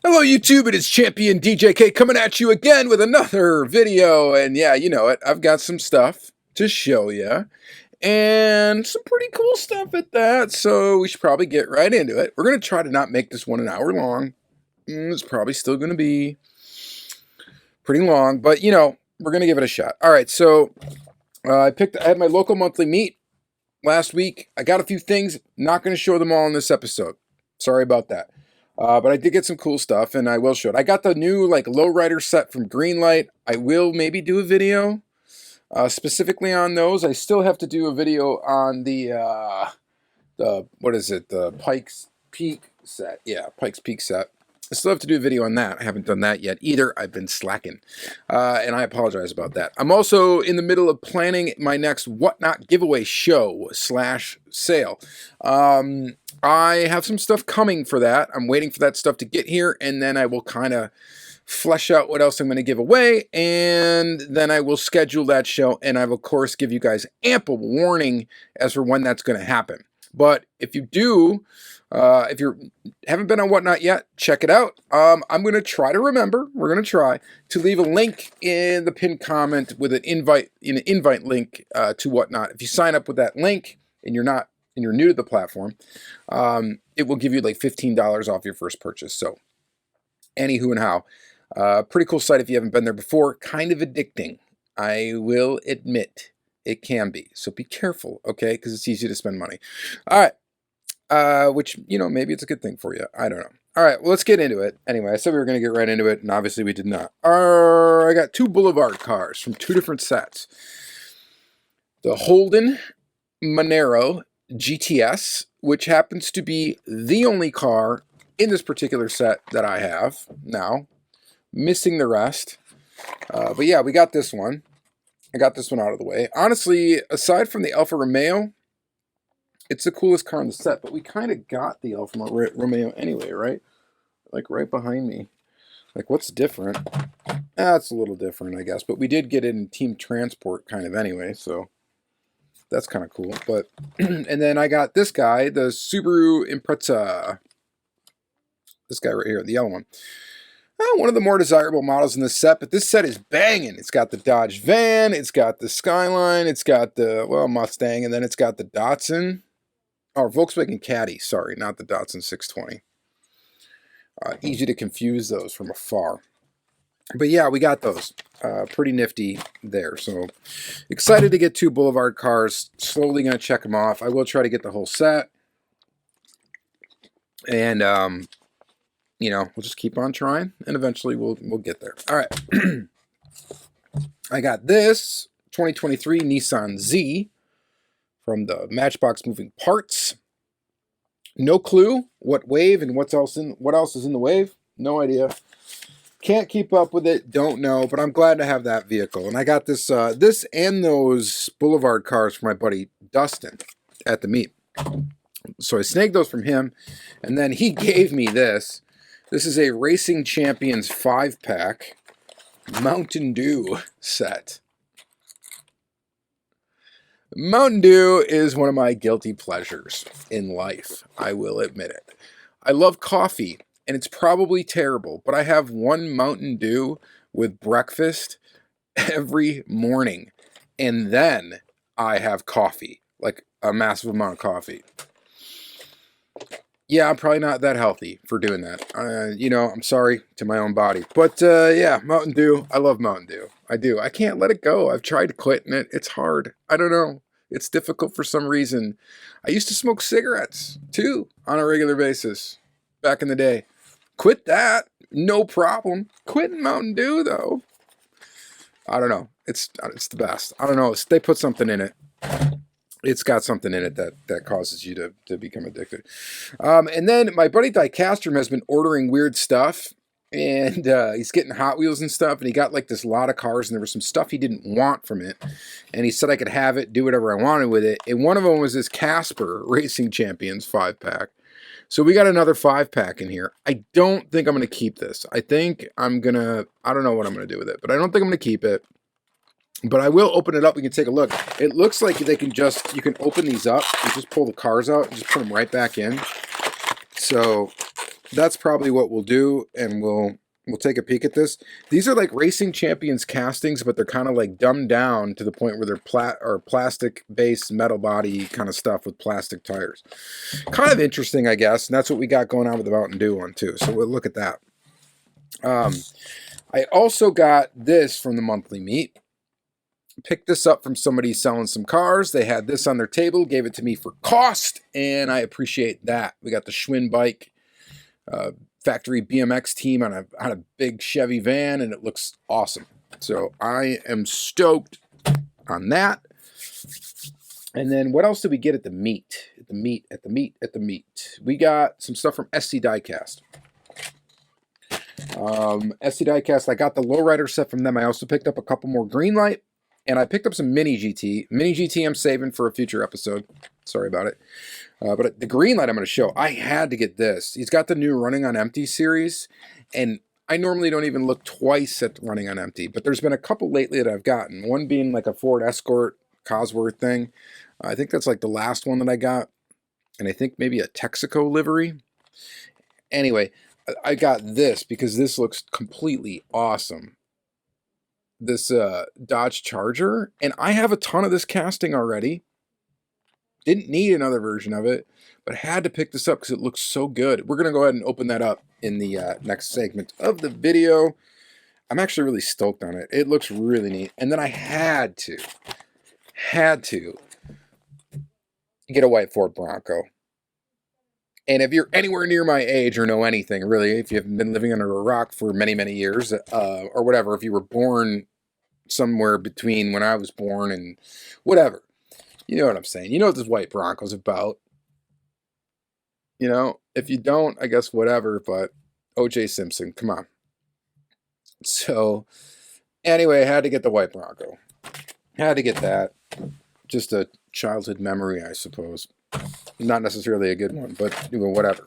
Hello YouTube, it is Championdjk coming at you again with another video, and yeah, you know it, I've got some stuff to show you, and some pretty cool stuff at that, so we should probably get right into it. We're going to try to not make this one an hour long. It's probably still going to be pretty long, but you know, we're going to give it a shot. Alright, so I had my local monthly meet last week. I got a few things, not going to show them all in this episode. Sorry about that. But I did get some cool stuff, and I will show it. I got the new, like, lowrider set from Greenlight. I will maybe do a video specifically on those. I still have to do a video on the what is it? The Pikes Peak set. Yeah, Pikes Peak set. I still have to do a video on that. I haven't done that yet either. I've been slacking, and I apologize about that. I'm also in the middle of planning my next Whatnot giveaway show / sale. I have some stuff coming for that. I'm waiting for that stuff to get here, and then I will kind of flesh out what else I'm going to give away, and then I will schedule that show, and I will, of course, give you guys ample warning as for when that's going to happen. But if you do, if you haven't been on Whatnot yet, check it out. I'm going to try to remember, we're going to try to leave a link in the pinned comment with an invite link to Whatnot. If you sign up with that link and you're new to the platform, it will give you like $15 off your first purchase. So, anywho and how, pretty cool site if you haven't been there before. Kind of addicting, I will admit. It can be, so be careful, okay? Because it's easy to spend money. All right, which, you know, maybe it's a good thing for you. I don't know. All right, well, let's get into it. Anyway, I said we were going to get right into it, and obviously we did not. I got two Boulevard cars from two different sets. The Holden Monero GTS, which happens to be the only car in this particular set that I have now, missing the rest. But yeah, we got this one. I got this one out of the way. Honestly, aside from the Alfa Romeo, it's the coolest car in the set, but we kind of got the Alfa Romeo anyway, right? Like right behind me. Like, what's different? It's a little different, I guess, but we did get it in Team Transport kind of anyway, so that's kind of cool. But and then I got this guy, the Subaru Impreza. This guy right here, the yellow one. One of the more desirable models in this set, but this set is banging. It's got the Dodge van, it's got the Skyline, it's got the, well, Mustang, and then it's got the Datsun. Oh, Volkswagen Caddy, sorry, not the Datsun 620. Easy to confuse those from afar. But yeah, we got those. Pretty nifty there. So excited to get two Boulevard cars. Slowly going to check them off. I will try to get the whole set. And, you know, we'll just keep on trying, and eventually we'll get there. All right. I got this 2023 Nissan Z from the Matchbox Moving Parts. No clue what wave and what else is in the wave. No idea. Can't keep up with it. Don't know, but I'm glad to have that vehicle. And I got this this and those Boulevard cars for my buddy Dustin at the meet. So I snagged those from him, and then he gave me this. This is a Racing Champions 5-pack Mountain Dew set. Mountain Dew is one of my guilty pleasures in life. I will admit it. I love coffee, and it's probably terrible, but I have one Mountain Dew with breakfast every morning, and then I have coffee, like a massive amount of coffee. Yeah, I'm probably not that healthy for doing that. You know, I'm sorry to my own body. But, yeah, Mountain Dew. I love Mountain Dew. I do. I can't let it go. I've tried to quit, and it's hard. I don't know. It's difficult for some reason. I used to smoke cigarettes, too, on a regular basis back in the day. Quit that. No problem. Quitting Mountain Dew, though. I don't know. It's the best. I don't know. They put something in it. It's got something in it that causes you to become addicted. And then my buddy Diecast has been ordering weird stuff, and he's getting Hot Wheels and stuff, and he got like this lot of cars, and there was some stuff he didn't want from it, and he said I could have it, do whatever I wanted with it, and one of them was this Casper Racing Champions 5-pack. So we got another 5-pack in here. I don't think I'm going to keep this. I think I'm going to, I don't know what I'm going to do with it, but I don't think I'm going to keep it. But I will open it up. We can take a look. It looks like they can you can open these up and just pull the cars out and just put them right back in. So that's probably what we'll do, and we'll take a peek at this. These are like Racing Champions castings, but they're kind of like dumbed down to the point where they're plastic-based metal body kind of stuff with plastic tires. Kind of interesting, I guess, and that's what we got going on with the Mountain Dew one too. So we'll look at that. I also got this from the monthly meet. Picked this up from somebody selling some cars. They had this on their table, gave it to me for cost, and I appreciate that. We got the Schwinn bike, factory BMX team on a big Chevy van, and it looks awesome. So I am stoked on that. And then what else did we get at the meet? At the meet. We got some stuff from SC Diecast. SC Diecast, I got the lowrider set from them. I also picked up a couple more Greenlight. And I picked up some Mini GT. Mini GT I'm saving for a future episode. Sorry about it. But the Greenlight I'm going to show, I had to get this. He's got the new Running on Empty series. And I normally don't even look twice at Running on Empty. But there's been a couple lately that I've gotten. One being like a Ford Escort Cosworth thing. I think that's like the last one that I got. And I think maybe a Texaco livery. Anyway, I got this because this looks completely awesome. This Dodge Charger, and I have a ton of this casting already. Didn't need another version of it, but had to pick this up because it looks so good. We're going to go ahead and open that up in the next segment of the video. I'm actually really stoked on it. It looks really neat. And then I had to get a white Ford Bronco. And if you're anywhere near my age or know anything, really, if you haven't been living under a rock for many, many years, or whatever, if you were born somewhere between when I was born and whatever, you know what I'm saying. You know what this white Bronco's about. You know, if you don't, I guess whatever, but O.J. Simpson, come on. So, anyway, I had to get the white Bronco. Had to get that. Just a childhood memory, I suppose. Not necessarily a good one, but whatever.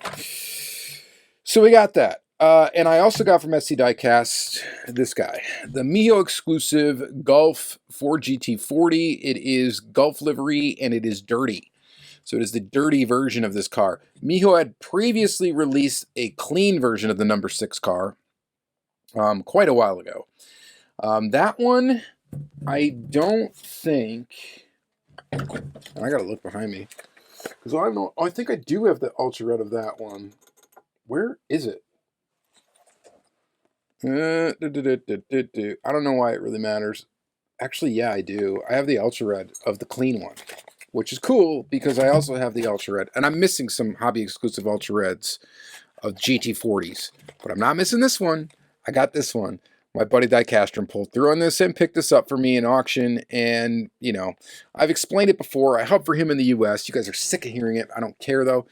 So we got that. And I also got from SC Diecast this guy. The Miho exclusive Golf 4 GT40. It is Golf livery and it is dirty. So it is the dirty version of this car. Miho had previously released a clean version of the number 6 car quite a while ago. That one, I don't think... And I gotta look behind me. Because I don't know, I think I do have the Ultra Red of that one. Where is it? I don't know why it really matters. Actually, yeah, I do. I have the Ultra Red of the clean one, which is cool because I also have the Ultra Red. And I'm missing some hobby exclusive Ultra Reds of GT40s. But I'm not missing this one. I got this one. My buddy Diecast pulled through on this and picked this up for me in auction. And, you know, I've explained it before. I hub for him in the U.S. You guys are sick of hearing it. I don't care, though.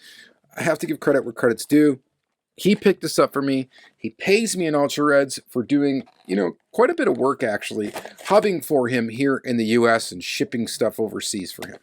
I have to give credit where credit's due. He picked this up for me. He pays me in Ultra Reds for doing, you know, quite a bit of work, actually, hubbing for him here in the U.S. and shipping stuff overseas for him.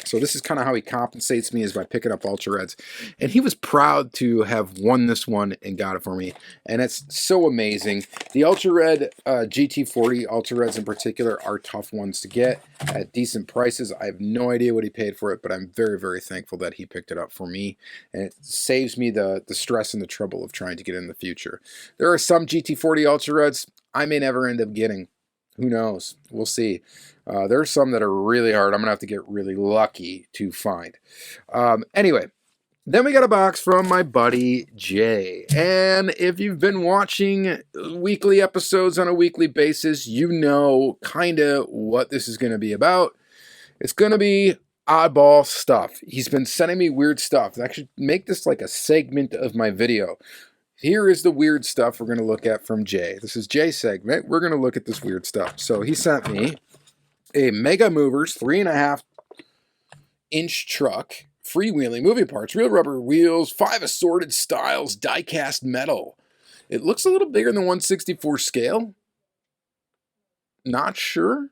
So this is kind of how he compensates me, is by picking up Ultra Reds. And he was proud to have won this one and got it for me. And it's so amazing. The Ultra Red GT40 Ultra Reds in particular are tough ones to get at decent prices. I have no idea what he paid for it, but I'm very, very thankful that he picked it up for me. And it saves me the stress and the trouble of trying to get in the future. There are some GT40 Ultra Reds I may never end up getting. Who knows? We'll see. There are some that are really hard. I'm going to have to get really lucky to find. Anyway, then we got a box from my buddy Jay. And if you've been watching weekly episodes on a weekly basis, you know kind of what this is going to be about. It's going to be oddball stuff. He's been sending me weird stuff. I should make this like a segment of my video. Here is the weird stuff we're going to look at from Jay. This is Jay's segment. We're going to look at this weird stuff. So he sent me a Mega Movers 3.5-inch truck, freewheeling, moving parts, real rubber wheels, 5 assorted styles, die-cast metal. It looks a little bigger than 1/64 scale. Not sure,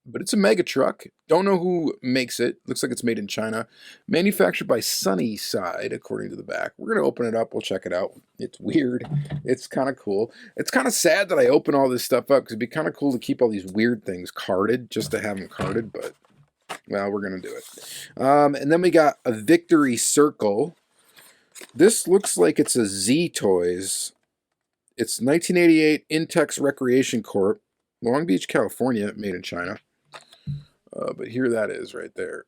but it's a mega truck. Don't know who makes it. Looks like it's made in China. Manufactured by Sunnyside, according to the back. We're going to open it up. We'll check it out. It's weird. It's kind of cool. It's kind of sad that I open all this stuff up because it'd be kind of cool to keep all these weird things carded, just to have them carded, but, well, we're going to do it. And then we got a Victory Circle This looks like it's a Z Toys. It's 1988 Intex Recreation Corp. Long Beach, California, made in China. But here that is right there.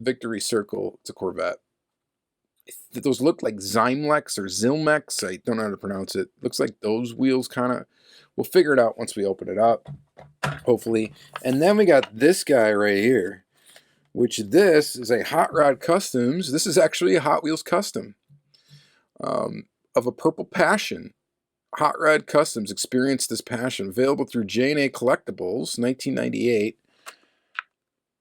Victory Circle. It's a Corvette. Those look like Zymlex or Zilmex. I don't know how to pronounce it. Looks like those wheels kind of. We'll figure it out once we open it up, hopefully. And then we got this guy right here, which this is a Hot Rod Customs. This is actually a Hot Wheels custom of a Purple Passion. Hot Rod Customs, experience this passion. Available through J&A Collectibles, 1998.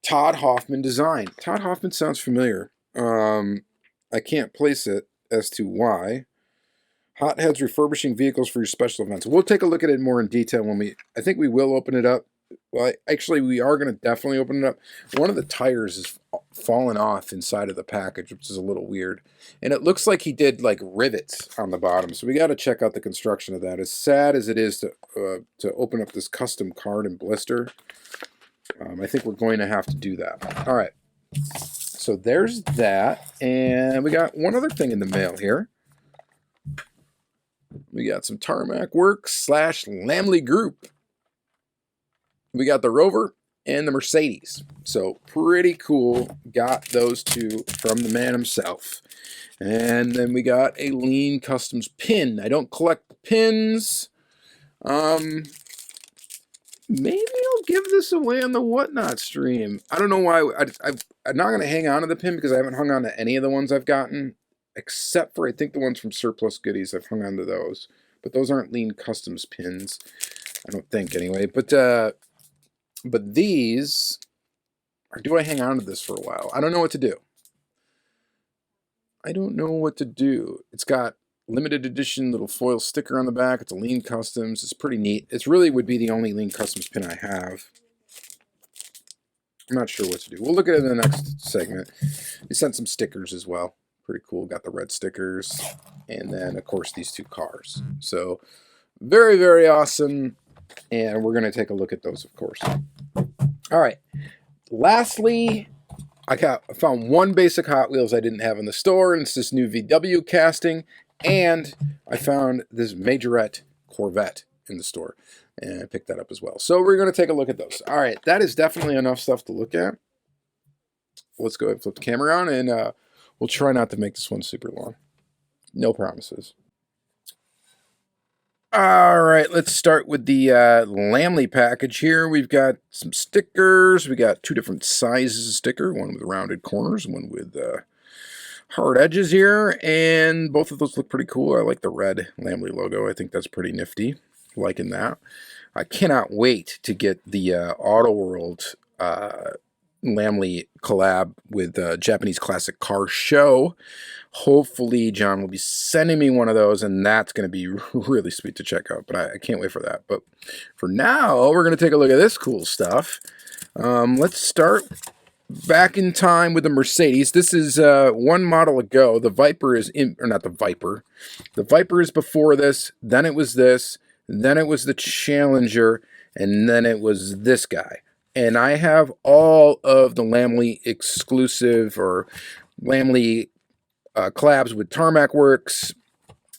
Todd Hoffman design. Todd Hoffman sounds familiar. I can't place it as to why. Hotheads refurbishing vehicles for your special events. We'll take a look at it more in detail when we... I think we will open it up. Well, actually, we are going to definitely open it up. One of the tires is fallen off inside of the package, which is a little weird. And it looks like he did, like, rivets on the bottom. So we got to check out the construction of that. As sad as it is to open up this custom card and blister, I think we're going to have to do that. All right. So there's that. And we got one other thing in the mail here. We got some Tarmac Works / Lamley Group. We got the Rover and the Mercedes. So pretty cool. Got those two from the man himself. And then we got a Lean Customs pin. I don't collect the pins. Maybe I'll give this away on the Whatnot stream. I don't know why. I'm not going to hang on to the pin because I haven't hung on to any of the ones I've gotten. Except for, I think, the ones from Surplus Goodies. I've hung on to those. But those aren't Lean Customs pins. I don't think, anyway. But these, or do I hang on to this for a while? I don't know what to do. I don't know what to do. It's got limited edition little foil sticker on the back. It's a Lean Customs. It's pretty neat. It really would be the only Lean Customs pin I have. I'm not sure what to do. We'll look at it in the next segment. We sent some stickers as well. Pretty cool. Got the red stickers. And then, of course, these two cars. So, very, very awesome. And we're going to take a look at those, of course. All right. Lastly, I found one basic Hot Wheels I didn't have in the store. And it's this new VW casting. And I found this Majorette Corvette in the store. And I picked that up as well. So, we're going to take a look at those. All right. That is definitely enough stuff to look at. Let's go ahead and flip the camera around and... we'll try not to make this one super long. No promises. All right, let's start with the Lamley package here. We've got some stickers. We got two different sizes of sticker, one with rounded corners, one with hard edges here. And both of those look pretty cool. I like the red Lamley logo. I think that's pretty nifty. Liking that. I cannot wait to get the Auto World Lamley collab with Japanese Classic Car Show. Hopefully John will be sending me one of those, and that's going to be really sweet to check out, but I can't wait for that. But for now, we're going to take a look at this cool stuff. Let's start back in time with the Mercedes. This is one model ago. The Viper is in, or not the Viper. The Viper is before this, then it was this, then it was the Challenger, and then it was this guy. And I have all of the Lamley exclusive or Lamley collabs with Tarmac Works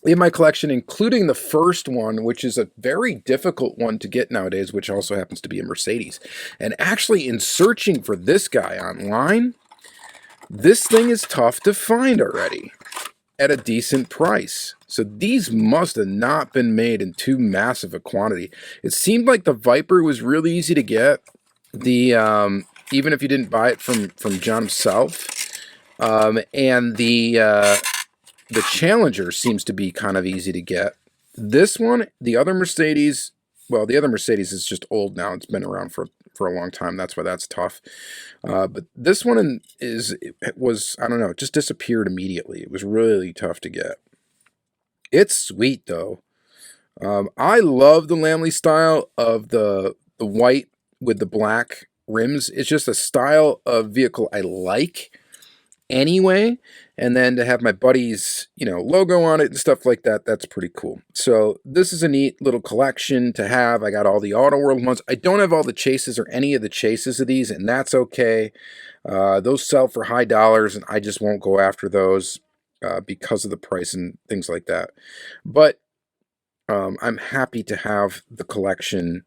in my collection, including the first one, which is a very difficult one to get nowadays, which also happens to be a Mercedes. And actually, in searching for this guy online, this thing is tough to find already at a decent price. So these must have not been made in too massive a quantity. It seemed like the Viper was really easy to get. The even if you didn't buy it from John himself, and the Challenger seems to be kind of easy to get. This one, the other Mercedes, well, the other Mercedes is just old now. It's been around for a long time. That's why that's tough. But this one was I don't know, it just disappeared immediately. It was really tough to get. It's sweet though. I love the Lamley style of the white with the black rims. It's just a style of vehicle I like anyway. And then to have my buddy's, logo on it and stuff like that, that's pretty cool. So this is a neat little collection to have. I got all the Auto World ones. I don't have all the chases or any of the chases of these, and that's okay. Those sell for high dollars, and I just won't go after those. because of the price and things like that. But I'm happy to have the collection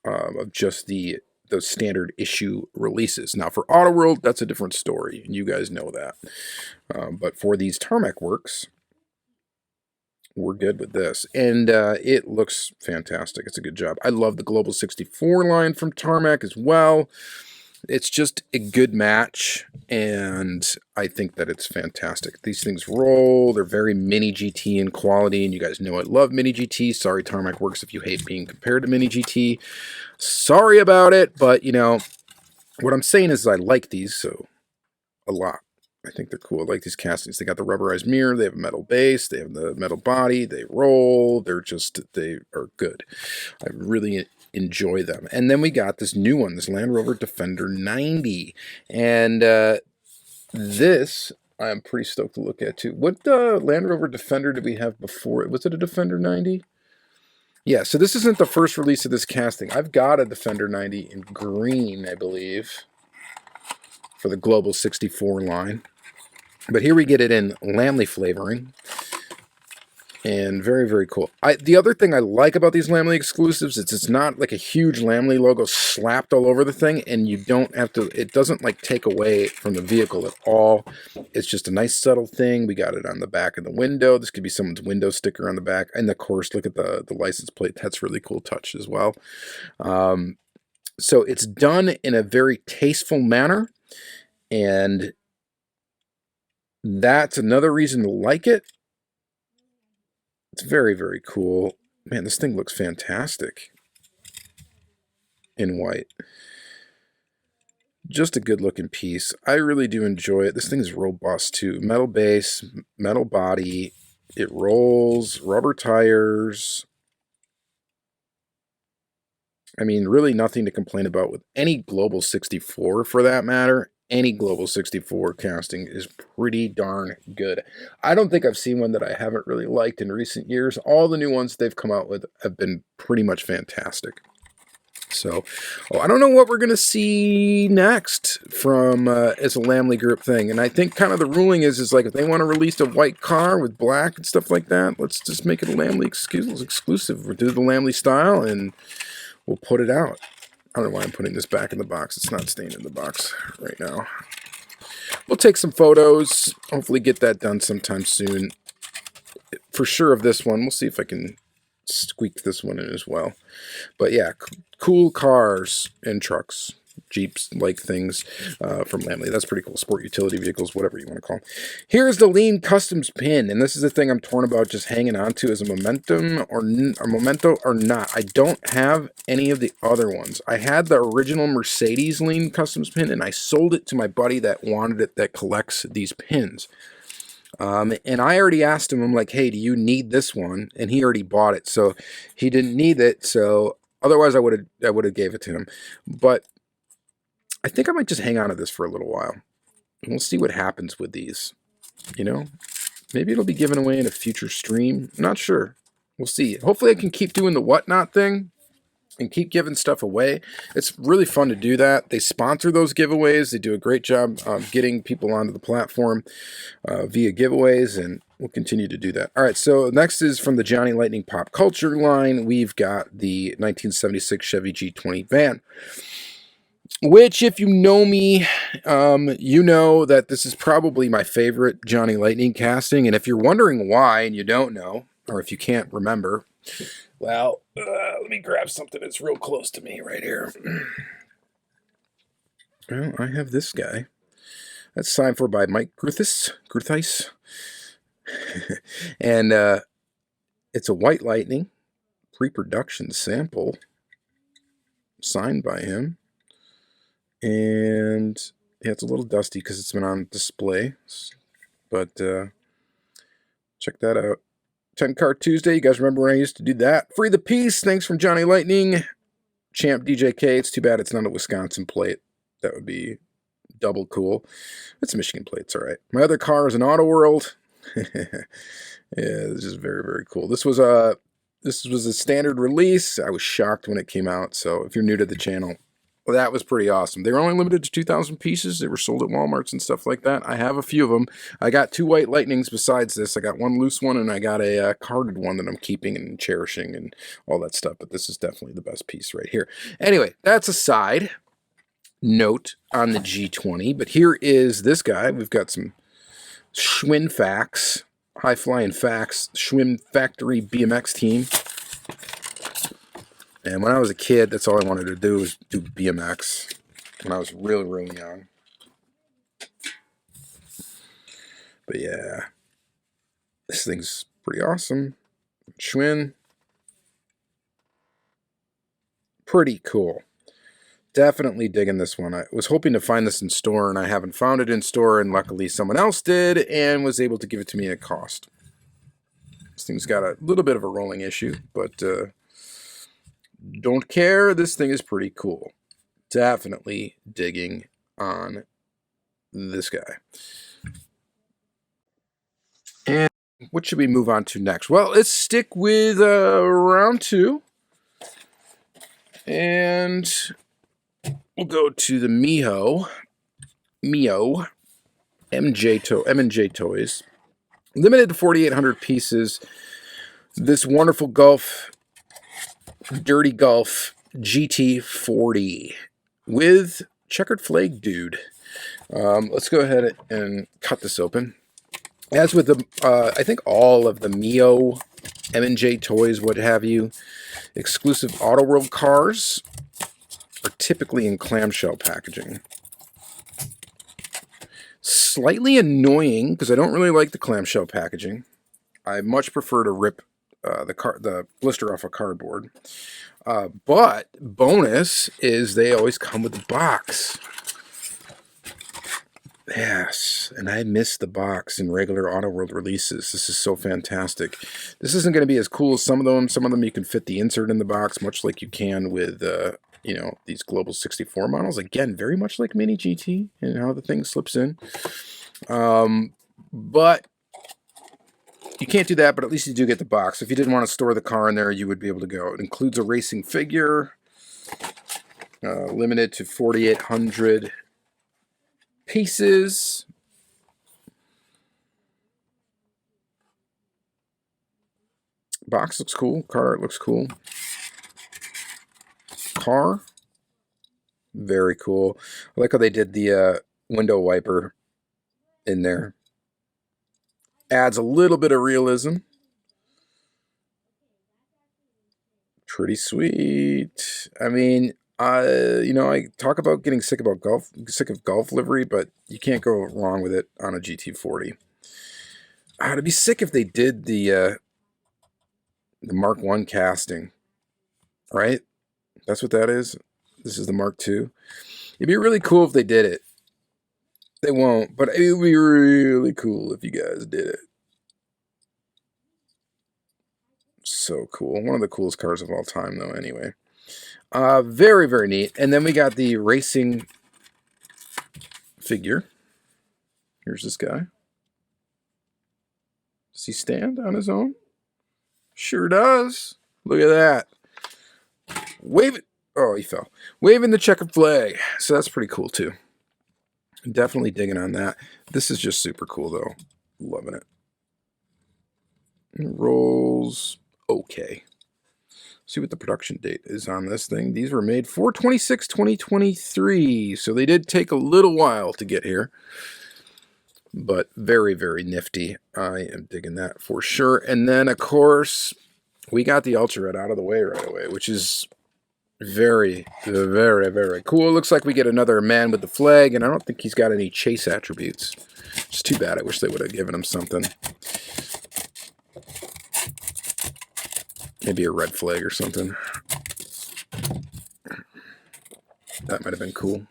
of just those standard issue releases. Now for Auto World, that's a different story, and you guys know that. But for these Tarmac Works, we're good with this, and it looks fantastic. It's a good job. I love the Global 64 line from Tarmac as well. It's just a good match, and I think that it's fantastic. These things roll. They're very mini GT in quality, and you guys know I love mini GT. Sorry, Tarmac Works, if you hate being compared to mini GT. Sorry about it, but, you know, what I'm saying is I like these so a lot. I think they're cool. I like these castings. They got the rubberized mirror. They have a metal base. They have the metal body. They roll. They are good. I really enjoy them. And then we got this new one, this Land Rover Defender 90. And this I'm pretty stoked to look at too. What Land Rover Defender did we have before? Was it a Defender 90? Yeah, so this isn't the first release of this casting. I've got a Defender 90 in green, I believe, for the Global 64 line. But here we get it in Lamley flavoring. And very, very cool. The other thing I like about these Lamley exclusives is it's not like a huge Lamley logo slapped all over the thing, and you don't have to, it doesn't like take away from the vehicle at all. It's just a nice subtle thing. We got it on the back of the window. This could be someone's window sticker on the back. And of course, look at the license plate. That's really cool touch as well. So it's done in a very tasteful manner, and that's another reason to like it. It's very, very cool. Man, this thing looks fantastic in white. Just a good looking piece. I really do enjoy it. This thing is robust too. Metal base, metal body. It rolls, rubber tires. I mean, really nothing to complain about with any Global 64 for that matter. Any Global 64 casting is pretty darn good. I don't think I've seen one that I haven't really liked in recent years. All the new ones they've come out with have been pretty much fantastic. So, I don't know what we're going to see next from as a Lamley Group thing. And I think kind of the ruling is like if they want to release a white car with black and stuff like that, let's just make it a Lamley exclusive. We'll do the Lamley style and we'll put it out. I don't know why I'm putting this back in the box. It's not staying in the box right now. We'll take some photos. Hopefully get that done sometime soon. For sure of this one. We'll see if I can squeak this one in as well. But yeah, cool cars and trucks. Jeeps, like things from Lamley. That's pretty cool. Sport utility vehicles, whatever you want to call them. Here's the Lean Customs pin, and this is the thing I'm torn about just hanging on to as a memento or not. I don't have any of the other ones. I had the original Mercedes Lean Customs pin, and I sold it to my buddy that wanted it, that collects these pins. And I already asked him, I'm like, hey, do you need this one? And he already bought it, so he didn't need it. So otherwise, I would have gave it to him, but I think I might just hang on to this for a little while. And we'll see what happens with these. You know, maybe it'll be given away in a future stream. I'm not sure. We'll see. Hopefully I can keep doing the whatnot thing and keep giving stuff away. It's really fun to do that. They sponsor those giveaways. They do a great job getting people onto the platform via giveaways, and we'll continue to do that. All right, so next is from the Johnny Lightning Pop Culture line. We've got the 1976 Chevy G20 van. Which, if you know me, you know that this is probably my favorite Johnny Lightning casting. And if you're wondering why and you don't know, or if you can't remember, well, let me grab something that's real close to me right here. Well, I have this guy. That's signed for by Mike Gruthis. And it's a White Lightning pre-production sample signed by him. And yeah, it's a little dusty because it's been on display, but check that out. 10 Car Tuesday, you guys remember when I used to do that? Free the Peace, thanks from Johnny Lightning. Championdjk, it's too bad it's not a Wisconsin plate. That would be double cool. It's a Michigan plate, it's all right. My other car is an Auto World. Yeah, this is very, very cool. This was a standard release. I was shocked when it came out, so if you're new to the channel, Well, that was pretty awesome. They were only limited to 2,000 pieces. They were sold at Walmarts and stuff like that. I have a few of them. I got 2 White Lightnings besides this. I got 1 loose one, and I got a carded one that I'm keeping and cherishing and all that stuff. But this is definitely the best piece right here. Anyway, that's a side note on the G20. But here is this guy. We've got some Schwinn Facts, High Flying Facts, Schwinn Factory BMX team. And when I was a kid, that's all I wanted to do was do BMX when I was really, really young. But yeah, this thing's pretty awesome. Schwinn. Pretty cool. Definitely digging this one. I was hoping to find this in store, and I haven't found it in store, and luckily someone else did and was able to give it to me at cost. This thing's got a little bit of a rolling issue, but don't care. This thing is pretty cool. Definitely digging on this guy. And what should we move on to next? Well, let's stick with round 2. And we'll go to the Mio M&J Toys. Limited to 4,800 pieces. This wonderful Dirty Golf GT40 with checkered flag dude. Let's go ahead and cut this open. As with the, I think all of the Mio, M&J Toys, what have you, exclusive Auto World cars are typically in clamshell packaging. Slightly annoying because I don't really like the clamshell packaging. I much prefer to rip the blister off a cardboard. But bonus is they always come with the box. Yes, and I miss the box in regular Auto World releases. This is so fantastic. This isn't going to be as cool as some of them. Some of them you can fit the insert in the box, much like you can with, you know, these Global 64 models. Again, very much like Mini GT and how the thing slips in. But you can't do that, but at least you do get the box. If you didn't want to store the car in there, you would be able to go. It includes a racing figure, limited to 4,800 pieces. Box looks cool. Car art looks cool. Car, very cool. I like how they did the window wiper in there. Adds a little bit of realism. Pretty sweet. I mean, you know, I talk about getting sick of golf livery, but you can't go wrong with it on a GT40. I'd be sick if they did the Mark I casting, right? That's what that is. This is the Mark II. It'd be really cool if they did it. They won't, but it would be really cool if you guys did it. So cool. One of the coolest cars of all time, though, anyway. Very, very neat. And then we got the racing figure. Here's this guy. Does he stand on his own? Sure does. Look at that. Wave it. Oh, he fell. Waving the checkered flag. So that's pretty cool, too. Definitely digging on that. This is just super cool, though. Loving it. It rolls okay. See what the production date is on this thing. These were made 4/26/2023, so they did take a little while to get here, but very, very nifty. I am digging that for sure. And then, of course, we got the Ultra Red out of the way right away, which is very, very, very cool. It looks like we get another man with the flag, and I don't think he's got any chase attributes. It's too bad. I wish they would have given him something. Maybe a red flag or something. That might have been cool.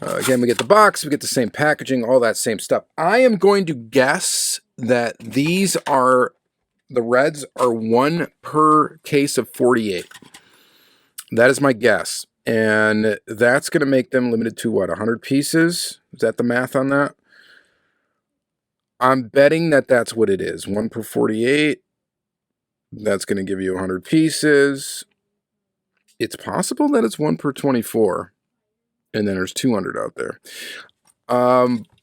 Again, we get the box, we get the same packaging, all that same stuff. I am going to guess that these are, the reds are 1 per case of 48. That is my guess. And that's going to make them limited to, what, 100 pieces? Is that the math on that? I'm betting that that's what it is. 1 per 48. That's going to give you 100 pieces. It's possible that it's 1 per 24, and then there's 200 out there.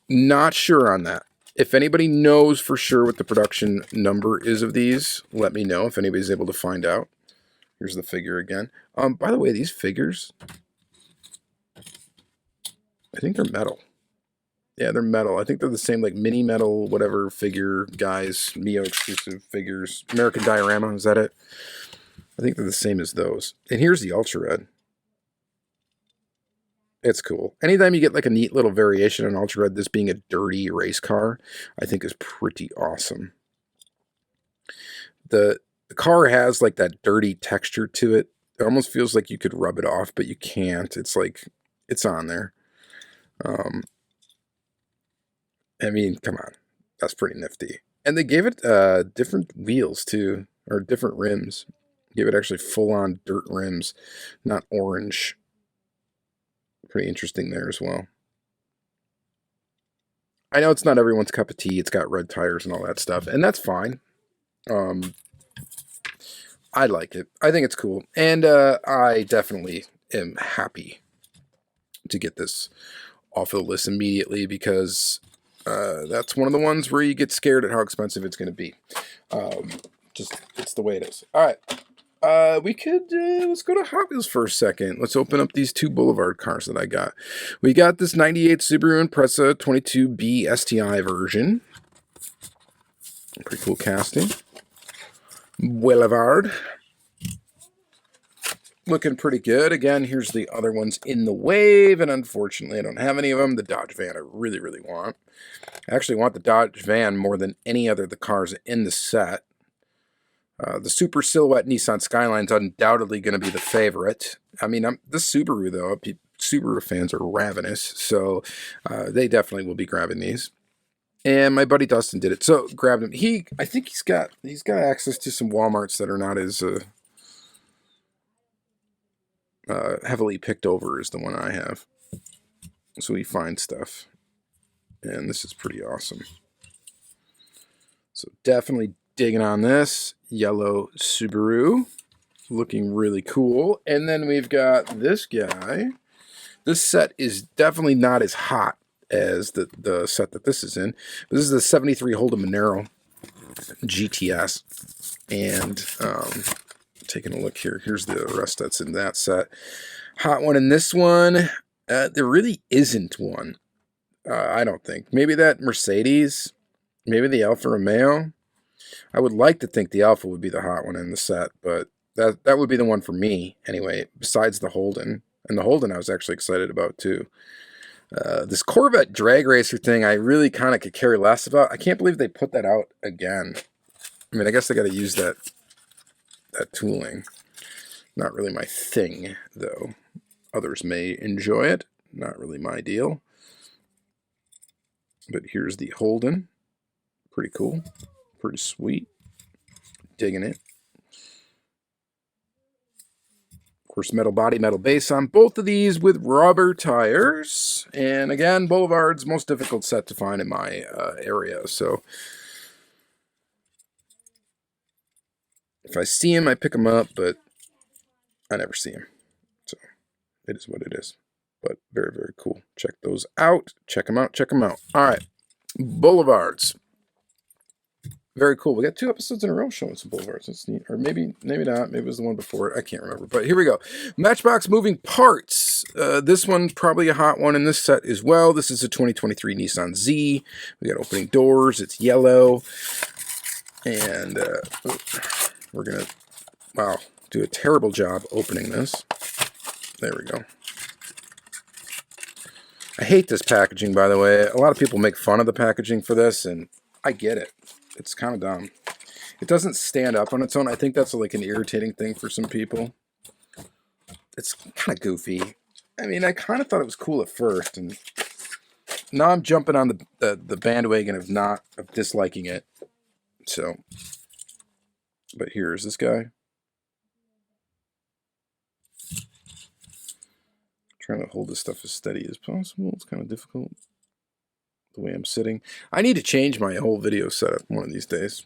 Not sure on that. If anybody knows for sure what the production number is of these, let me know if anybody's able to find out. Here's the figure again. By the way, these figures, I think they're metal. Yeah, they're metal. I think they're the same, like mini metal, whatever figure guys, Mio exclusive figures. American Diorama, is that it? I think they're the same as those. And here's the Ultra Red. It's cool. Anytime you get like a neat little variation on Ultra Red, this being a dirty race car, I think is pretty awesome. The car has like that dirty texture to it. It almost feels like you could rub it off, but you can't. It's like, it's on there. I mean, come on. That's pretty nifty. And they gave it different wheels too, or different rims. Gave it actually full-on dirt rims, not orange. Pretty interesting there as well. I know it's not everyone's cup of tea. It's got red tires and all that stuff, and that's fine. I like it. I think it's cool. And I definitely am happy to get this off of the list immediately because that's one of the ones where you get scared at how expensive it's going to be. Just, it's the way it is. All right. We could, let's go to Hot Wheels for a second. Let's open up these 2 Boulevard cars that I got. We got this 98 Subaru Impreza 22B STI version. Pretty cool casting. Boulevard. Looking pretty good. Again, here's the other ones in the wave, and unfortunately I don't have any of them. The Dodge van I really, really want. I actually want the Dodge van more than any other of the cars in the set. The Super Silhouette Nissan Skyline's undoubtedly going to be the favorite. I mean, the Subaru, though, Subaru fans are ravenous, so they definitely will be grabbing these. And my buddy Dustin did it, so grabbed him. I think he's got access to some Walmarts that are not as heavily picked over as the one I have. So he finds stuff, and this is pretty awesome. So definitely digging on this yellow Subaru, looking really cool. And then we've got this guy. This set is definitely not as hot as the set that this is in. But this is the 73 Holden Monero GTS. And taking a look here. Here's the rest that's in that set. Hot one in this one. There really isn't one. I don't think. Maybe that Mercedes. Maybe the Alfa Romeo. I would like to think the Alfa would be the hot one in the set, but that would be the one for me anyway, besides the Holden. And the Holden I was actually excited about too. This Corvette drag racer thing I really kind of could care less about. I can't believe they put that out again. I mean, I guess they got to use that tooling. Not really my thing, though. Others may enjoy it. Not really my deal. But here's the Holden. Pretty cool. Pretty sweet. Digging it. Of course, metal body, metal base on both of these with rubber tires. And again, Boulevard's most difficult set to find in my area. So if I see him, I pick him up, but I never see him. So it is what it is. But very, very cool. Check those out. Check them out. Check them out. All right. Boulevards. Very cool. We got 2 episodes in a row showing some Boulevards. That's neat. Or maybe not. Maybe it was the one before it. I can't remember. But here we go. Matchbox moving parts. This one's probably a hot one in this set as well. This is a 2023 Nissan Z. We got opening doors. It's yellow. And we're going to, wow, do a terrible job opening this. There we go. I hate this packaging, by the way. A lot of people make fun of the packaging for this, and I get it. It's kind of dumb. It doesn't stand up on its own. I think that's like an irritating thing for some people. It's kind of goofy. I mean, I kind of thought it was cool at first, and now I'm jumping on the bandwagon of disliking it. So, but here's this guy. Trying to hold this stuff as steady as possible. It's kind of difficult the way I'm sitting. I need to change my whole video setup one of these days.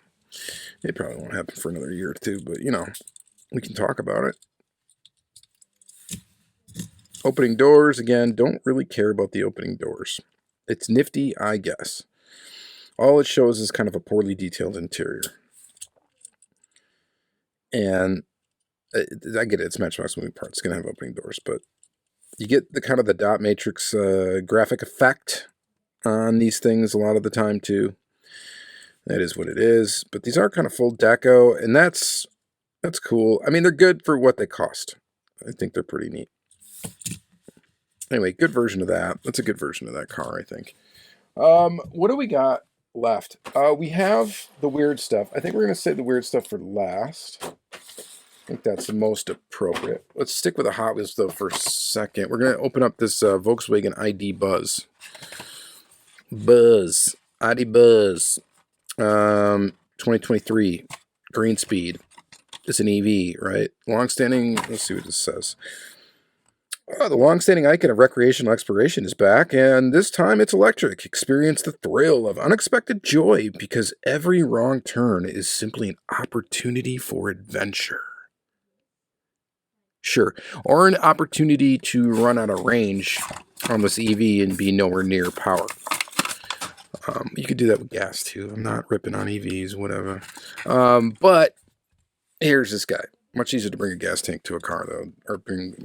It probably won't happen for another year or two, but you know, we can talk about it. Opening doors, again, don't really care about the opening doors. It's nifty, I guess. All it shows is kind of a poorly detailed interior. And I get it, it's Matchbox moving parts. It's going to have opening doors, but you get the kind of the dot matrix graphic effect on these things a lot of the time, too. That is what it is. But these are kind of full deco, and that's cool. I mean, they're good for what they cost. I think they're pretty neat. Anyway, good version of that. That's a good version of that car, I think. What do we got left? We have the weird stuff. I think we're going to save the weird stuff for last. I think that's the most appropriate. Let's stick with the Hot Wheels, though, for a second. We're going to open up this Volkswagen ID Buzz. ID Buzz. 2023. Green Speed. It's an EV, right? Long-standing, let's see what this says. The long-standing icon of recreational exploration is back, and this time it's electric. Experience the thrill of unexpected joy, because every wrong turn is simply an opportunity for adventure. Sure. Or an opportunity to run out of range on this EV and be nowhere near power. You could do that with gas, too. I'm not ripping on EVs, whatever. But here's this guy. Much easier to bring a gas tank to a car, though, or bring,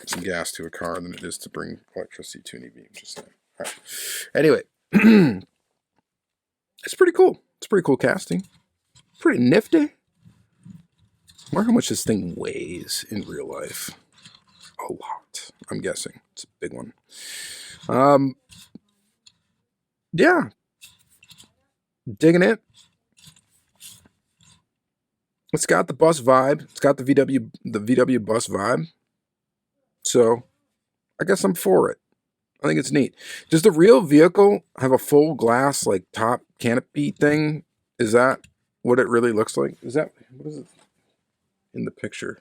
some gas to a car than it is to bring electricity to an EV. I'm just saying. All right. Anyway, it's pretty cool. It's pretty cool casting. Pretty nifty. I wonder how much this thing weighs in real life. A lot, I'm guessing. It's a big one. Yeah. Digging it. It's got the bus vibe. It's got the VW bus vibe. So, I guess I'm for it. I think it's neat. Does the real vehicle have a full glass, like, top canopy thing? Is that what it really looks like? What is it in the picture?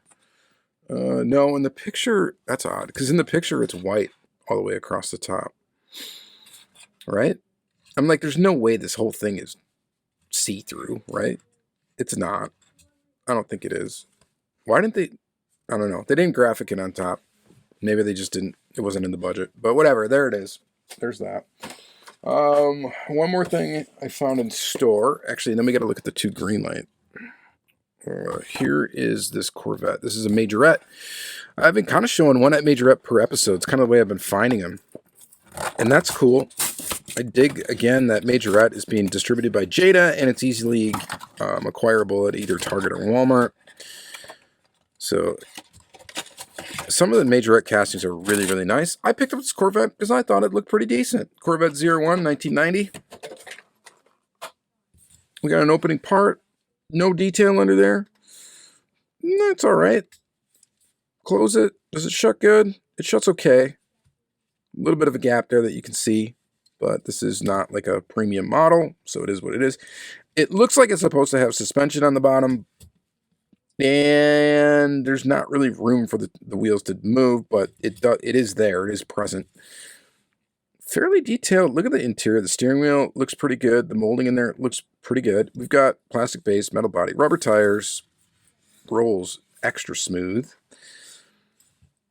No, in the picture, that's odd. Because in the picture, it's white all the way across the top. Right? I'm like, there's no way this whole thing is see-through, right? It's not. I don't think it is. Why didn't they? I don't know. They didn't graphic it on top. Maybe they just didn't. It wasn't in the budget. But whatever. There it is. There's that. One more thing I found in store. Actually, then we got to look at the two Greenlight. Here is this Corvette. This is a Majorette. I've been kind of showing one at Majorette per episode. It's kind of the way I've been finding them. And that's cool. I dig, again, that Majorette is being distributed by Jada, and it's easily acquirable at either Target or Walmart. So, some of the Majorette castings are really, really nice. I picked up this Corvette because I thought it looked pretty decent. Corvette 01, 1990. We got an opening part. No detail under there. That's all right. Close it. Does it shut good? It shuts okay. A little bit of a gap there that you can see. But this is not like a premium model, so it is what it is. It looks like it's supposed to have suspension on the bottom, and there's not really room for the wheels to move, but it is there. It is present. Fairly detailed. Look at the interior. The steering wheel looks pretty good. The molding in there looks pretty good. We've got plastic base, metal body, rubber tires, rolls extra smooth.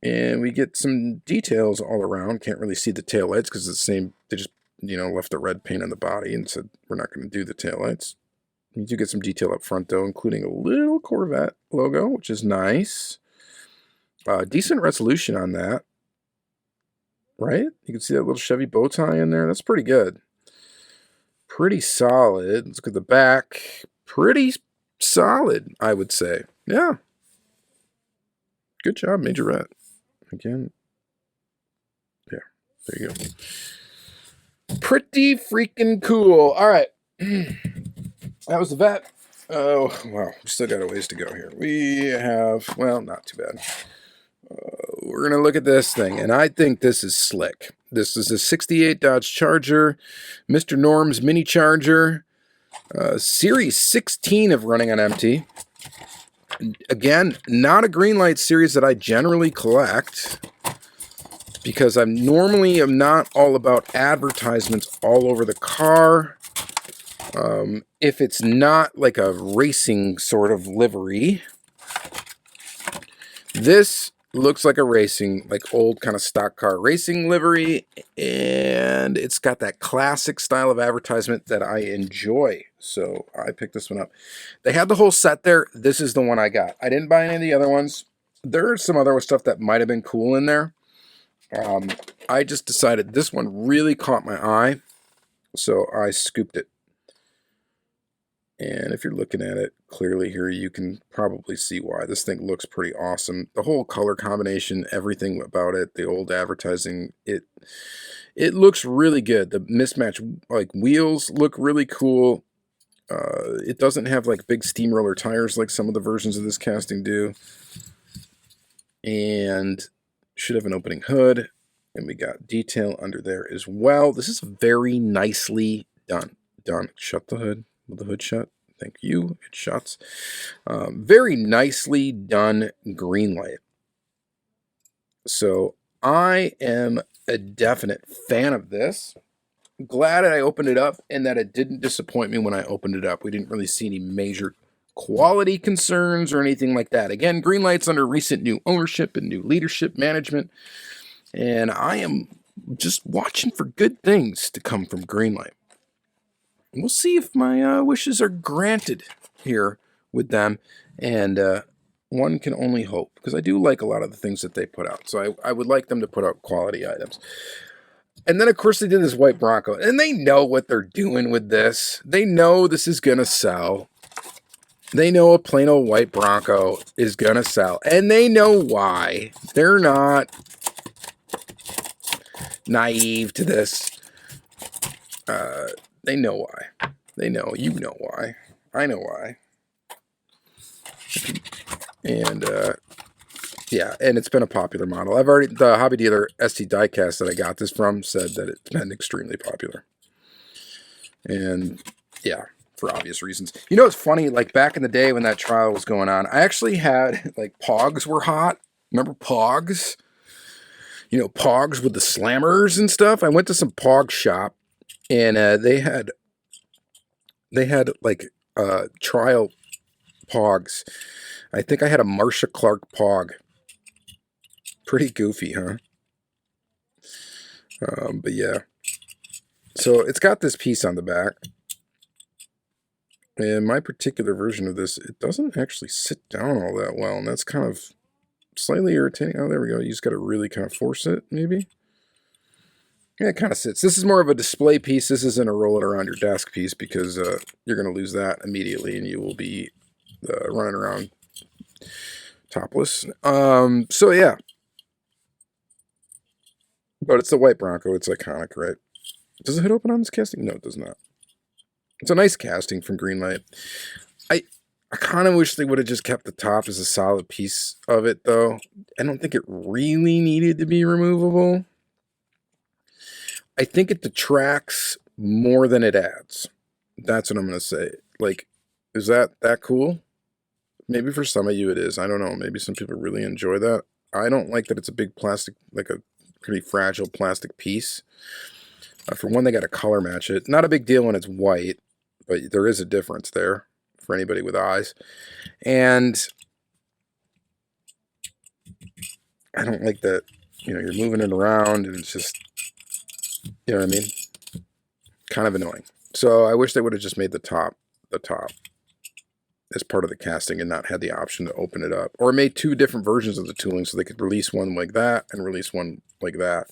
And we get some details all around. Can't really see the taillights because it's the same. They just, left the red paint on the body and said, we're not going to do the taillights. You do get some detail up front, though, including a little Corvette logo, which is nice. Decent resolution on that. Right? You can see that little Chevy bow tie in there. That's pretty good. Pretty solid. Let's look at the back. Pretty solid, I would say. Yeah. Good job, Majorette. Again. Yeah, there you go. Pretty freaking cool. All right. That was the vet. Oh, wow. We still got a ways to go here. We have, well, not too bad. We're going to look at this thing, and I think this is slick. This is a 68 Dodge Charger, Mr. Norm's Mini Charger, Series 16 of running on empty. Again, not a Greenlight series that I generally collect, because I normally am not all about advertisements all over the car. If it's not like a racing sort of livery. This Looks like a racing, like old kind of stock car racing livery, and it's got that classic style of advertisement that I enjoy. So I picked this one up. They had the whole set there. This is the one I got. I didn't buy any of the other ones. There are some other stuff that might have been cool in there. I just decided this one really caught my eye, so I scooped it. And if you're looking at it clearly here, you can probably see why. This thing looks pretty awesome. The whole color combination, everything about it, the old advertising, it looks really good. The mismatch like wheels look really cool. It doesn't have like big steamroller tires like some of the versions of this casting do. And should have an opening hood. And we got detail under there as well. This is very nicely done. Shut the hood. With the hood shut. Thank you. It shuts. Very nicely done Greenlight. So I am a definite fan of this. Glad that I opened it up and that it didn't disappoint me when I opened it up. We didn't really see any major quality concerns or anything like that. Again, Greenlight's under recent new ownership and new leadership management. And I am just watching for good things to come from Greenlight. We'll see if my wishes are granted here with them, and one can only hope, because I do like a lot of the things that they put out, so I would like them to put out quality items. And then, of course, they did this white Bronco, and they know what they're doing with this. They know this is going to sell. They know a plain old white Bronco is going to sell, and they know why. They're not naive to this. They know why. They know. You know why. I know why. And, yeah, and it's been a popular model. The hobby dealer ST Diecast that I got this from said that it's been extremely popular. And, yeah, for obvious reasons. You know, it's funny, like, back in the day when that trial was going on, I actually had, like, Pogs were hot. Remember Pogs? You know, Pogs with the slammers and stuff. I went to some Pog shop. And they had like trial Pogs. I think I had a Marsha Clark Pog. Pretty goofy, huh? But yeah. So it's got this piece on the back. And my particular version of this, it doesn't actually sit down all that well. And that's kind of slightly irritating. Oh, there we go. You just got to really kind of force it, maybe. Yeah, it kind of sits. This is more of a display piece. This isn't a roll it around your desk piece, because you're going to lose that immediately and you will be running around topless. So yeah. But it's the white Bronco. It's iconic, right? Does the hood open on this casting? No, it does not. It's a nice casting from Greenlight. I kind of wish they would have just kept the top as a solid piece of it, though. I don't think it really needed to be removable. I think it detracts more than it adds. That's what I'm going to say. Like, is that cool? Maybe for some of you it is. I don't know. Maybe some people really enjoy that. I don't like that it's a big plastic, like a pretty fragile plastic piece. For one, they got to color match it. Not a big deal when it's white, but there is a difference there for anybody with eyes. And I don't like that, you know, you're moving it around and it's just, you know what I mean? Kind of annoying. So I wish they would have just made the top as part of the casting and not had the option to open it up. Or made two different versions of the tooling so they could release one like that and release one like that.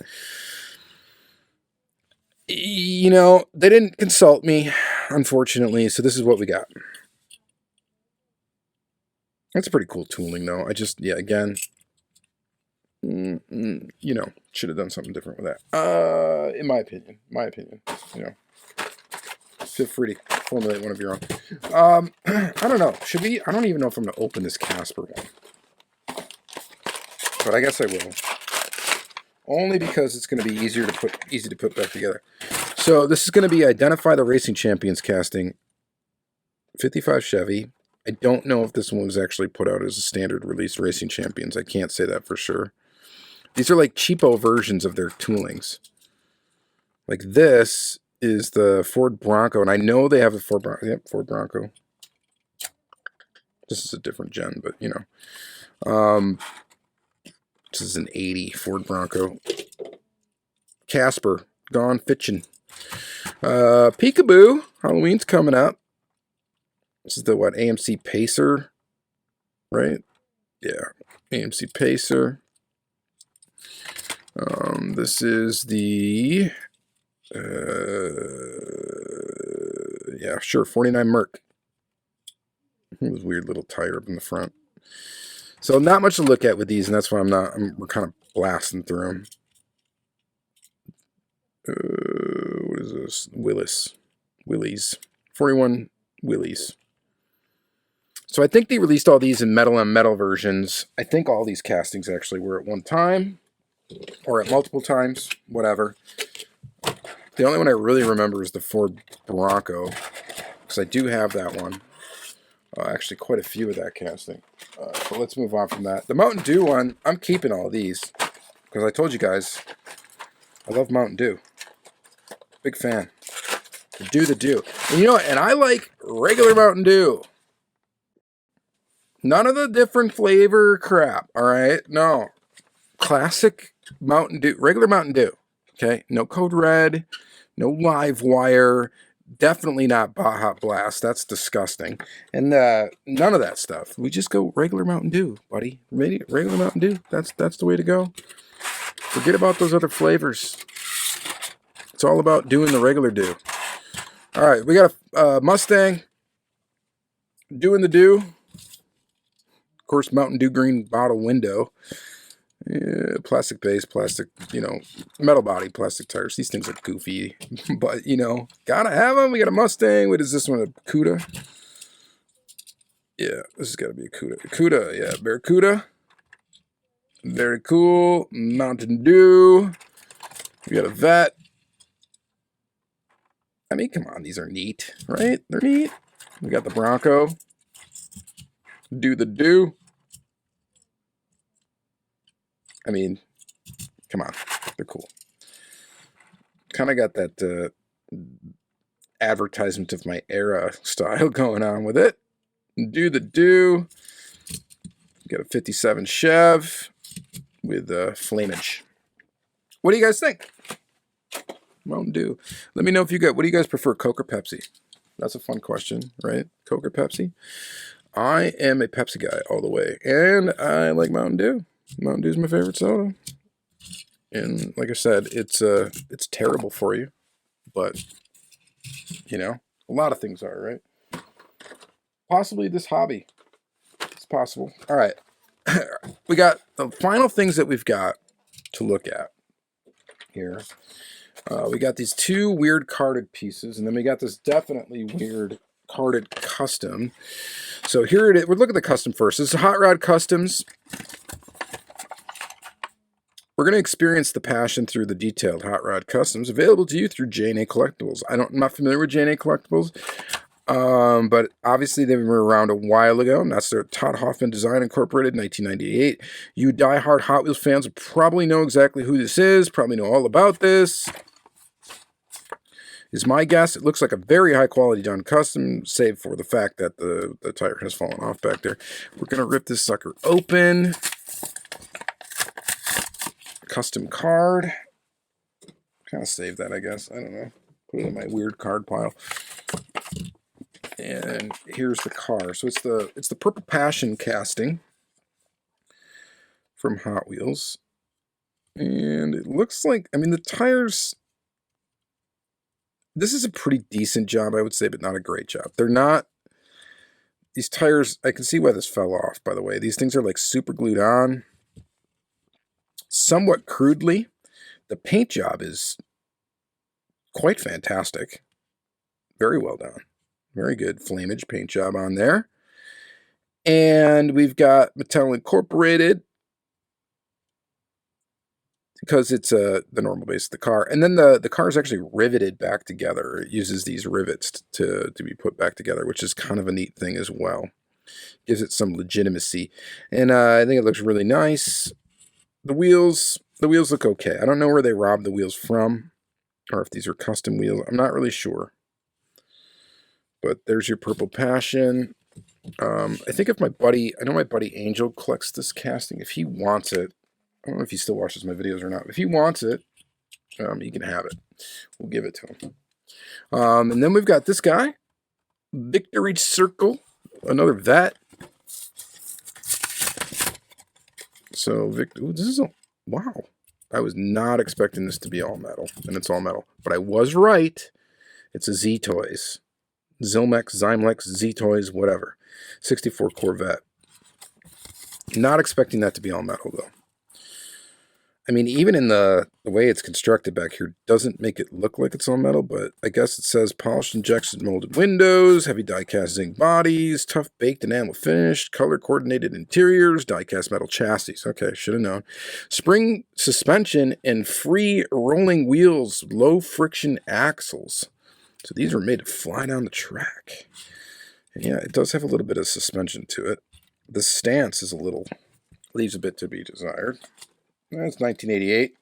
You know, they didn't consult me, unfortunately, so this is what we got. That's pretty cool tooling, though. I just, yeah, again, you know, should have done something different with that. In my opinion, you know, feel free to formulate one of your own. I don't know. Should we? I don't even know if I'm going to open this Casper one, but I guess I will. Only because it's going to be easy to put back together. So this is going to be Identify the Racing Champions casting, 55 Chevy. I don't know if this one was actually put out as a standard release Racing Champions. I can't say that for sure. These are like cheapo versions of their toolings. Like this is the Ford Bronco, and I know they have the Ford Bronco. Yep, Ford Bronco. This is a different gen, but you know. This is an 80 Ford Bronco. Casper, gone fitching. Peekaboo, Halloween's coming up. This is the, what, AMC Pacer, right? Yeah, AMC Pacer. This is the, yeah, sure, 49 Merc. This weird little tire up in the front. So not much to look at with these, and that's why we're kind of blasting through them. What is this? Willys. 41 Willys. So I think they released all these in metal on metal versions. I think all these castings actually were at one time, or at multiple times, whatever. The only one I really remember is the Ford Bronco, because I do have that one. Actually, quite a few of that casting. But let's move on from that. The Mountain Dew one, I'm keeping all these, because I told you guys, I love Mountain Dew. Big fan. The Dew. And you know what? And I like regular Mountain Dew. None of the different flavor crap, all right? No. Classic Mountain Dew, regular Mountain Dew, okay? No Code Red, no Live Wire, definitely not Baja Blast. That's disgusting. And none of that stuff. We just go regular Mountain Dew, buddy. Regular Mountain Dew. That's the way to go. Forget about those other flavors. It's all about doing the regular Dew. All right, we got a Mustang doing the Dew. Of course, Mountain Dew green bottle window. Yeah, plastic base, plastic, metal body, plastic tires. These things are goofy, but, gotta have them. We got a Mustang. What is this one? A Cuda? Yeah, this has got to be a Cuda. Cuda, yeah, Barracuda. Very cool. Mountain Dew. We got a Vet. I mean, come on, these are neat, right? They're neat. We got the Bronco. The Dew. I mean, come on, they're cool. Kind of got that advertisement of my era style going on with it. The Dew. Got a 57 Chev with flamage. What do you guys think? Mountain Dew. Let me know if what do you guys prefer, Coke or Pepsi? That's a fun question, right? Coke or Pepsi? I am a Pepsi guy all the way, and I like Mountain Dew. Mountain Dew is my favorite soda, and like I said, it's terrible for you, but a lot of things are, right? Possibly this hobby. It's possible. All right, we got the final things that we've got to look at here. We got these two weird carded pieces, and then we got this definitely weird carded custom. So here it is. We'll look at the custom first. This is Hot Rod Customs. We're going to experience the passion through the detailed Hot Rod Customs, available to you through J&A Collectibles. I'm not familiar with J&A Collectibles, but obviously they were around a while ago, and that's their Todd Hoffman Design Incorporated, 1998. You diehard Hot Wheels fans will probably know exactly who this is, probably know all about this. Is my guess. It looks like a very high quality done custom, save for the fact that the tire has fallen off back there. We're going to rip this sucker open. Custom card. Kind of save that, I guess. I don't know. Put it in my weird card pile. And here's the car. So it's the Purple Passion casting from Hot Wheels. And it looks like, the tires, this is a pretty decent job, I would say, but not a great job. They're not, these tires, I can see why this fell off, by the way. These things are like super glued on. Somewhat crudely. The paint job is quite fantastic. Very well done. Very good flamage paint job on there. And we've got Mattel Incorporated, because it's the normal base of the car. And then the car is actually riveted back together. It uses these rivets to be put back together, which is kind of a neat thing as well. Gives it some legitimacy. And I think it looks really nice. The wheels look okay. I don't know where they robbed the wheels from, or if these are custom wheels. I'm not really sure. But there's your Purple Passion. I think if I know my buddy Angel collects this casting. If he wants it, I don't know if he still watches my videos or not. If he wants it, he can have it. We'll give it to him. And then we've got this guy, Victory Circle, another vet. So, this is wow. I was not expecting this to be all metal, and it's all metal. But I was right. It's a Z-Toys. Zymlex, Z-Toys, whatever. 64 Corvette. Not expecting that to be all metal, though. I mean, even in the way it's constructed back here, doesn't make it look like it's all metal, but I guess it says polished injection molded windows, heavy die-cast zinc bodies, tough baked enamel finish, color-coordinated interiors, die-cast metal chassis. Okay, should have known. Spring suspension and free rolling wheels, low-friction axles. So these were made to fly down the track. And yeah, it does have a little bit of suspension to it. The stance is leaves a bit to be desired. That's 1988.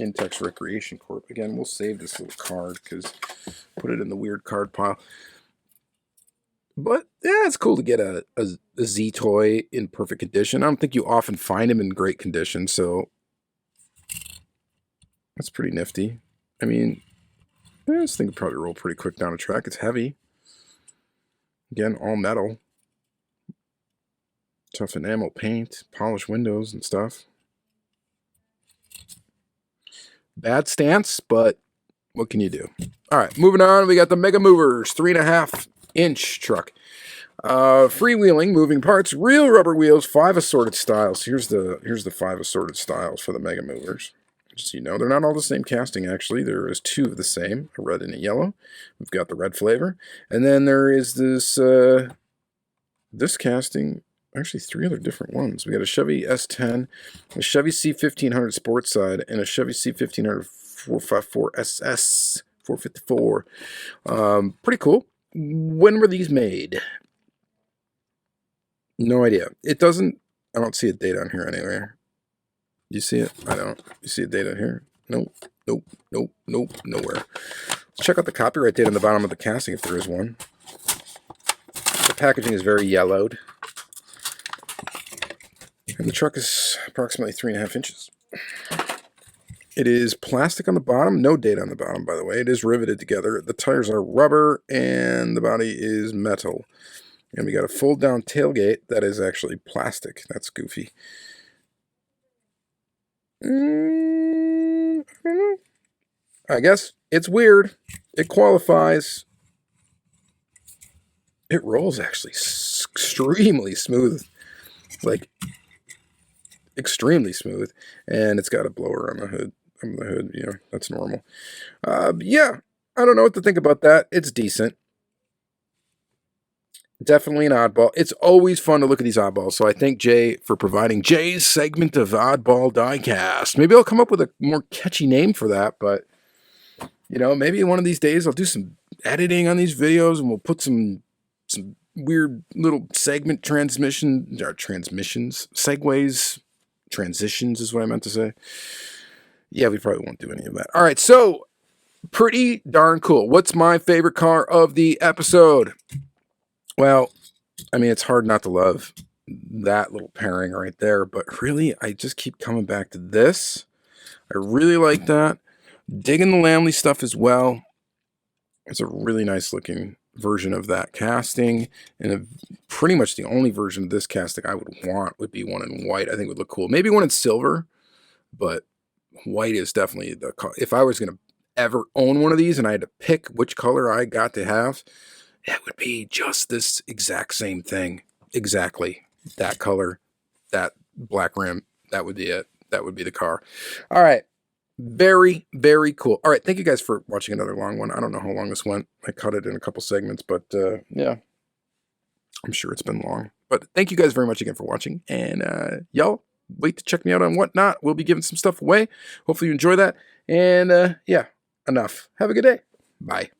Intex Recreation Corp. Again, we'll save this little card because put it in the weird card pile. But yeah, it's cool to get a Z toy in perfect condition. I don't think you often find them in great condition, so that's pretty nifty. I mean, this thing could probably roll pretty quick down a track. It's heavy. Again, all metal. Tough enamel paint, polished windows and stuff. Bad stance, but what can you do? All right, moving on. We got the Mega Movers 3.5-inch truck. Freewheeling, moving parts, real rubber wheels, 5 assorted styles. Here's the 5 assorted styles for the Mega Movers. Just so you know, they're not all the same casting, actually. There is 2 of the same, a red and a yellow. We've got the red flavor. And then there is this casting. Actually, 3 other different ones. We got a Chevy S10, a Chevy C1500 Sports Side, and a Chevy C1500 454 SS 454. Pretty cool. When were these made? No idea. I don't see a date on here anywhere. You see it? I don't. You see a date on here? Nope. Nowhere. Let's check out the copyright date on the bottom of the casting if there is one. The packaging is very yellowed. And the truck is approximately 3.5 inches. It is plastic on the bottom. No date on the bottom, by the way. It is riveted together. The tires are rubber, and the body is metal. And we got a fold-down tailgate that is actually plastic. That's goofy. I don't know. I guess it's weird. It qualifies. It rolls actually extremely smooth. Like, extremely smooth, and it's got a blower on the hood. You know, that's normal. Yeah, I don't know what to think about that. It's decent. Definitely an oddball. It's always fun to look at these oddballs, so I thank Jay for providing Jay's segment of Oddball Diecast. Maybe I'll come up with a more catchy name for that, but, you know, maybe one of these days I'll do some editing on these videos, and we'll put some weird little segment transitions, transitions is what I meant to say. Yeah, we probably won't do any of that. All right, so pretty darn cool. What's my favorite car of the episode? Well, I mean, it's hard not to love that little pairing right there, but really, I just keep coming back to this. I really like that. Digging the Lamley stuff as well. It's a really nice looking version of that casting, and pretty much the only version of this casting I would want would be one in white. I think it would look cool. Maybe one in silver, but white is definitely the color. If I was going to ever own one of these and I had to pick which color I got to have, it would be just this exact same thing. Exactly. That color, that black rim, that would be it. That would be the car. All right. Very, very cool. All right. Thank you guys for watching another long one. I don't know how long this went. I cut it in a couple segments, but yeah, I'm sure it's been long. But thank you guys very much again for watching. And y'all, wait to check me out on Whatnot. We'll be giving some stuff away. Hopefully you enjoy that. And yeah, enough. Have a good day. Bye.